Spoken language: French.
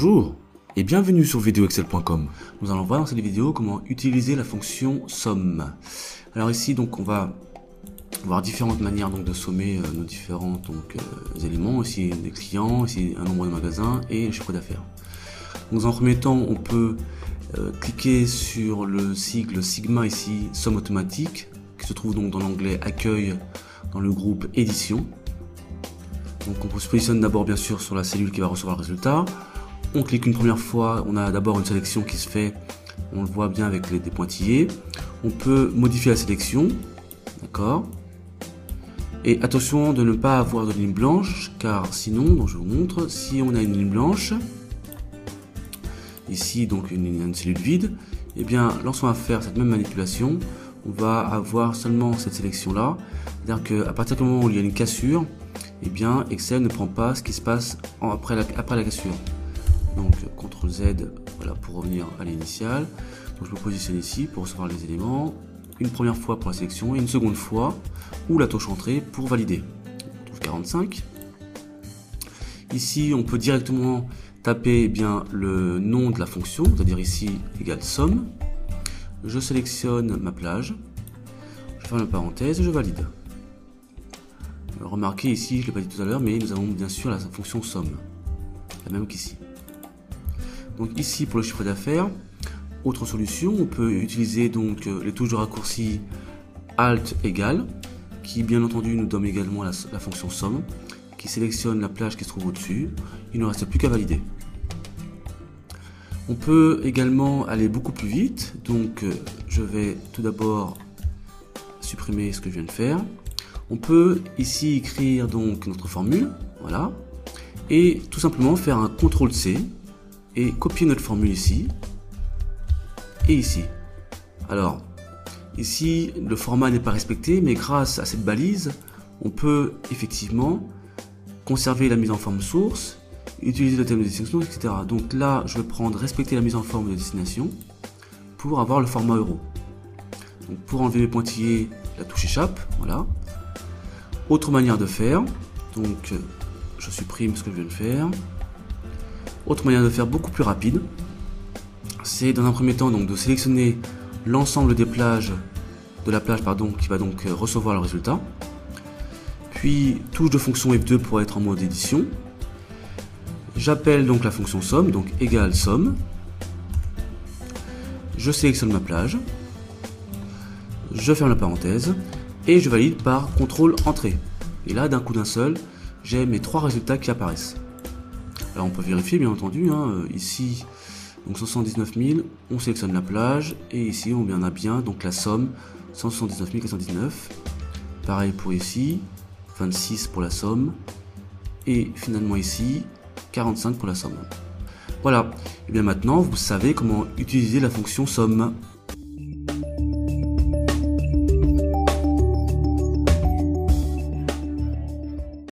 Bonjour et bienvenue sur videoexcel.com. Nous allons voir dans cette vidéo comment utiliser la fonction somme. Alors ici donc on va voir différentes manières donc de sommer nos différents éléments, ici des clients, ici un nombre de magasins et le chiffre d'affaires. Donc en premier temps on peut cliquer sur le sigle sigma ici, somme automatique, qui se trouve donc dans l'onglet accueil dans le groupe édition. Donc on se positionne d'abord bien sûr sur la cellule qui va recevoir le résultat. On clique une première fois, on a d'abord une sélection qui se fait, on le voit bien avec des pointillés. On peut modifier la sélection, d'accord. Et attention de ne pas avoir de ligne blanche, car sinon, donc je vous montre, si on a une ligne blanche, ici donc une cellule vide, et bien lorsqu'on va faire cette même manipulation, on va avoir seulement cette sélection là, c'est-à-dire qu'à partir du moment où il y a une cassure, et bien Excel ne prend pas ce qui se passe après la cassure. Donc CTRL Z, voilà, pour revenir à l'initiale. Donc je me positionne ici pour recevoir les éléments, une première fois pour la sélection et une seconde fois, ou la touche entrée pour valider. On trouve 45. Ici on peut directement taper bien le nom de la fonction, c'est-à-dire ici égale somme. Je sélectionne ma plage, je ferme la parenthèse et je valide. Remarquez ici, je ne l'ai pas dit tout à l'heure, mais nous avons bien sûr la fonction somme, la même qu'ici. Donc ici pour le chiffre d'affaires, autre solution, on peut utiliser donc les touches de raccourci Alt égale, qui bien entendu nous donne également la fonction somme, qui sélectionne la plage qui se trouve au-dessus. Il ne reste plus qu'à valider. On peut également aller beaucoup plus vite, donc je vais tout d'abord supprimer ce que je viens de faire. On peut ici écrire donc notre formule, voilà, et tout simplement faire un CTRL C et copier notre formule ici et ici. Alors ici le format n'est pas respecté, mais grâce à cette balise on peut effectivement conserver la mise en forme source, utiliser le thème de destination, etc. Donc là je vais prendre respecter la mise en forme de destination pour avoir le format euro. Donc pour enlever mes pointillés, la touche échappe, voilà. Autre manière de faire, donc je supprime ce que je viens de faire. Autre manière de faire beaucoup plus rapide, c'est dans un premier temps donc de sélectionner l'ensemble des plages de la plage qui va donc recevoir le résultat. Puis touche de fonction F2 pour être en mode édition. J'appelle donc la fonction somme, donc égale somme. Je sélectionne ma plage. Je ferme la parenthèse et je valide par CTRL entrée. Et là d'un coup d'un seul, j'ai mes trois résultats qui apparaissent. Alors on peut vérifier bien entendu, ici donc 179 000, on sélectionne la plage et ici on a bien donc la somme 179 419. Pareil pour ici, 26 pour la somme et finalement ici 45 pour la somme. Voilà, et bien maintenant vous savez comment utiliser la fonction somme.